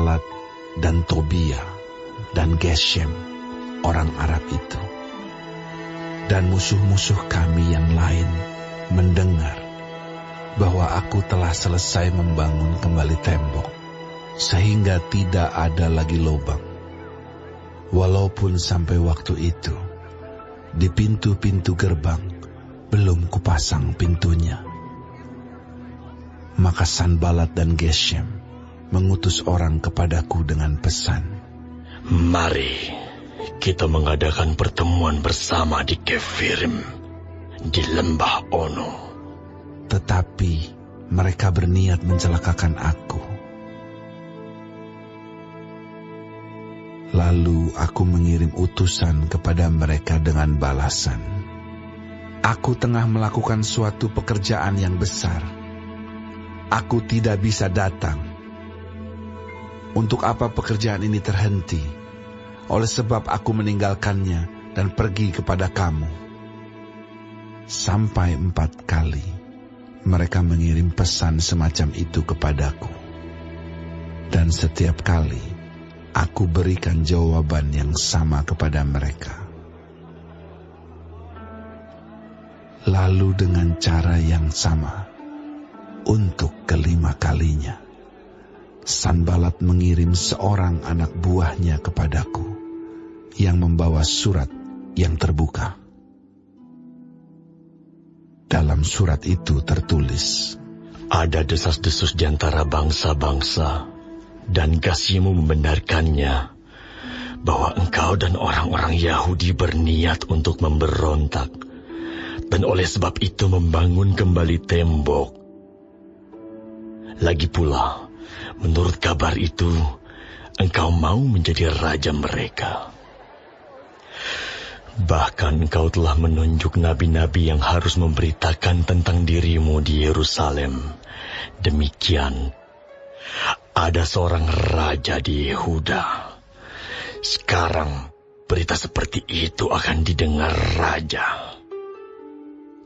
Sanbalat dan Tobia dan Geshem, orang Arab itu. Dan musuh-musuh kami yang lain mendengar bahwa aku telah selesai membangun kembali tembok, sehingga tidak ada lagi lubang. Walaupun sampai waktu itu, di pintu-pintu gerbang belum kupasang pintunya. Maka Sanbalat dan Geshem mengutus orang kepadaku dengan pesan, "Mari kita mengadakan pertemuan bersama di Kefirim, di lembah Ono." Tetapi mereka berniat mencelakakan aku. Lalu aku mengirim utusan kepada mereka dengan balasan, "Aku tengah melakukan suatu pekerjaan yang besar. Aku tidak bisa datang. Untuk apa pekerjaan ini terhenti? Oleh sebab aku meninggalkannya dan pergi kepada kamu." Sampai 4 kali mereka mengirim pesan semacam itu kepadaku. Dan setiap kali aku berikan jawaban yang sama kepada mereka. Lalu dengan cara yang sama, untuk kelima kalinya, Sanbalat mengirim seorang anak buahnya kepadaku yang membawa surat yang terbuka. Dalam surat itu tertulis, "Ada desas-desus di antara bangsa-bangsa, dan Gasyimu membenarkannya, bahwa engkau dan orang-orang Yahudi berniat untuk memberontak, dan oleh sebab itu membangun kembali tembok. Lagi pula, menurut kabar itu, engkau mau menjadi raja mereka. Bahkan engkau telah menunjuk nabi-nabi yang harus memberitakan tentang dirimu di Yerusalem. Demikian, ada seorang raja di Yehuda. Sekarang, berita seperti itu akan didengar raja.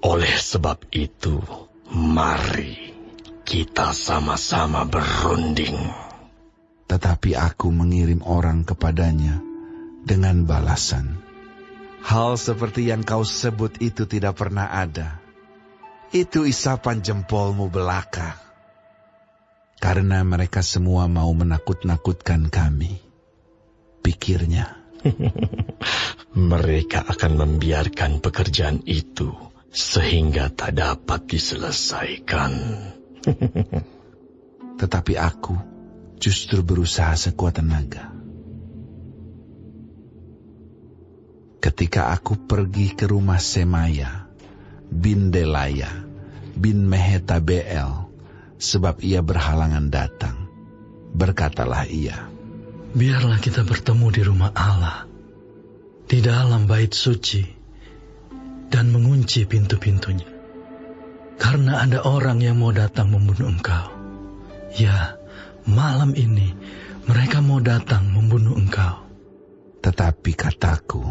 Oleh sebab itu, mari kita sama-sama berunding." Tetapi aku mengirim orang kepadanya dengan balasan, "Hal seperti yang kau sebut itu tidak pernah ada. Itu isapan jempolmu belaka." Karena mereka semua mau menakut-nakutkan kami. Pikirnya, mereka akan membiarkan pekerjaan itu sehingga tak dapat diselesaikan. Tetapi aku justru berusaha sekuat tenaga. Ketika aku pergi ke rumah Semaya bin Delaya bin Mehetabeel, sebab ia berhalangan datang, berkatalah ia, "Biarlah kita bertemu di rumah Allah, di dalam bait suci, dan mengunci pintu-pintunya. Karena ada orang yang mau datang membunuh engkau. Ya, malam ini mereka mau datang membunuh engkau." Tetapi kataku,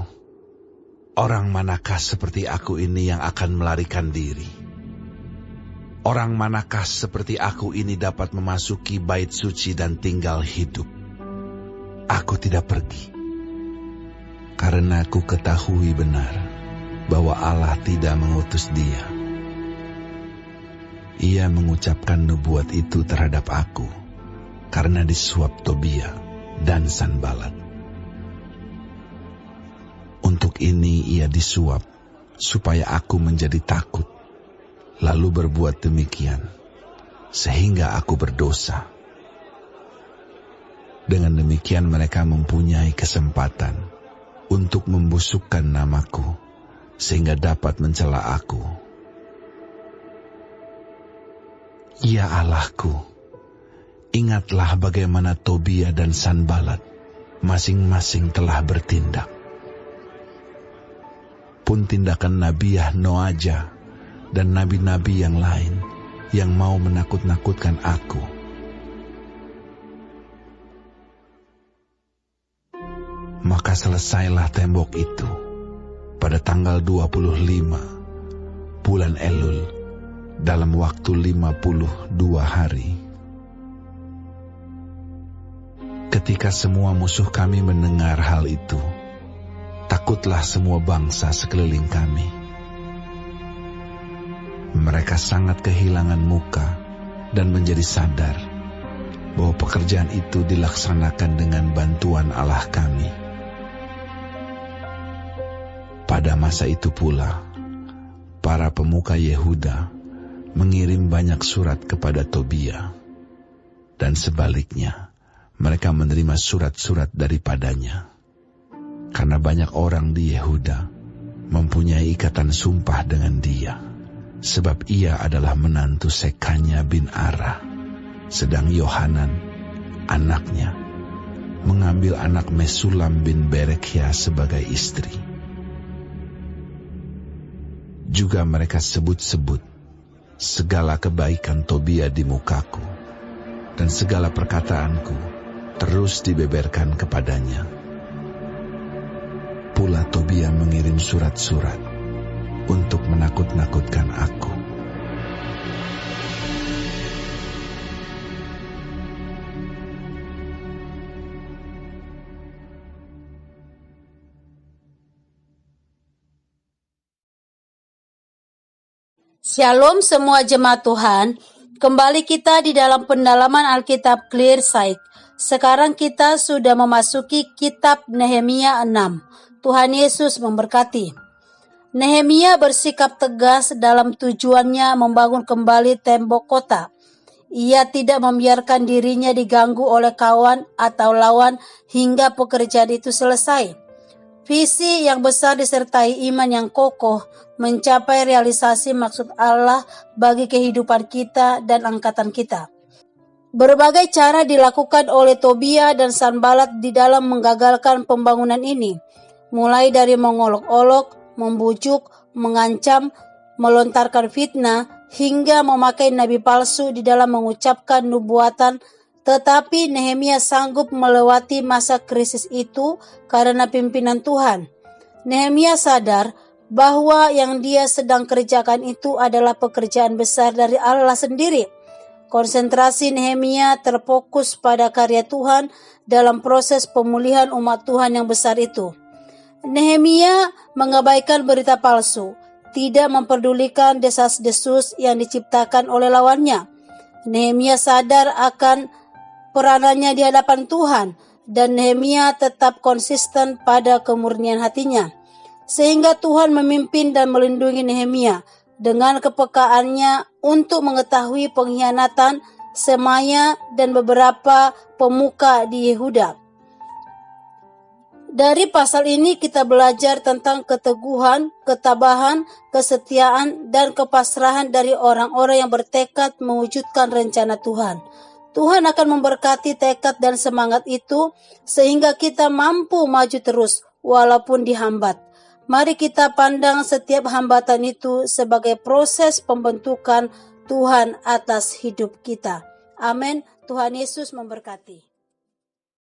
"Orang manakah seperti aku ini yang akan melarikan diri? Orang manakah seperti aku ini dapat memasuki bait suci dan tinggal hidup? Aku tidak pergi, karena aku ketahui benar bahwa Allah tidak mengutus dia." Ia mengucapkan nubuat itu terhadap aku karena disuap Tobia dan Sanbalat. Untuk ini ia disuap supaya aku menjadi takut, lalu berbuat demikian sehingga aku berdosa. Dengan demikian mereka mempunyai kesempatan untuk membusukkan namaku sehingga dapat mencela aku. Ya Allahku, ingatlah bagaimana Tobia dan Sanbalat masing-masing telah bertindak. Pun tindakan Nabiah Noaja dan nabi-nabi yang lain yang mau menakut-nakutkan aku. Maka selesailah tembok itu pada tanggal 25 bulan Elul dalam waktu 52 hari. Ketika semua musuh kami mendengar hal itu, takutlah semua bangsa sekeliling kami. Mereka sangat kehilangan muka dan menjadi sadar bahwa pekerjaan itu dilaksanakan dengan bantuan Allah kami. Pada masa itu pula, para pemuka Yehuda mengirim banyak surat kepada Tobia, dan sebaliknya mereka menerima surat-surat daripadanya. Karena banyak orang di Yehuda mempunyai ikatan sumpah dengan dia, sebab ia adalah menantu Sekanya bin Ara, sedang Yohanan, anaknya, mengambil anak Mesulam bin Berekhya sebagai istri. Juga mereka sebut-sebut segala kebaikan Tobia di mukaku, dan segala perkataanku terus dibeberkan kepadanya. Pula Tobia mengirim surat-surat untuk menakut-nakutkan aku. Shalom semua jemaat Tuhan, kembali kita di dalam pendalaman Alkitab Clear Sight. Sekarang kita sudah memasuki kitab Nehemia 6. Tuhan Yesus memberkati. Nehemia bersikap tegas dalam tujuannya membangun kembali tembok kota. Ia tidak membiarkan dirinya diganggu oleh kawan atau lawan hingga pekerjaan itu selesai. Visi yang besar disertai iman yang kokoh mencapai realisasi maksud Allah bagi kehidupan kita dan angkatan kita. Berbagai cara dilakukan oleh Tobia dan Sanbalat di dalam menggagalkan pembangunan ini, mulai dari mengolok-olok, membujuk, mengancam, melontarkan fitnah, hingga memakai nabi palsu di dalam mengucapkan nubuatan. Tetapi Nehemia sanggup melewati masa krisis itu karena pimpinan Tuhan. Nehemia sadar bahwa yang dia sedang kerjakan itu adalah pekerjaan besar dari Allah sendiri. Konsentrasi Nehemia terfokus pada karya Tuhan dalam proses pemulihan umat Tuhan yang besar itu. Nehemia mengabaikan berita palsu, tidak memperdulikan desas-desus yang diciptakan oleh lawannya. Nehemia sadar akan peranannya di hadapan Tuhan, dan Nehemia tetap konsisten pada kemurnian hatinya. Sehingga Tuhan memimpin dan melindungi Nehemia dengan kepekaannya untuk mengetahui pengkhianatan Semaya dan beberapa pemuka di Yehuda. Dari pasal ini kita belajar tentang keteguhan, ketabahan, kesetiaan, dan kepasrahan dari orang-orang yang bertekad mewujudkan rencana Tuhan. Tuhan akan memberkati tekad dan semangat itu sehingga kita mampu maju terus walaupun dihambat. Mari kita pandang setiap hambatan itu sebagai proses pembentukan Tuhan atas hidup kita. Amin. Tuhan Yesus memberkati.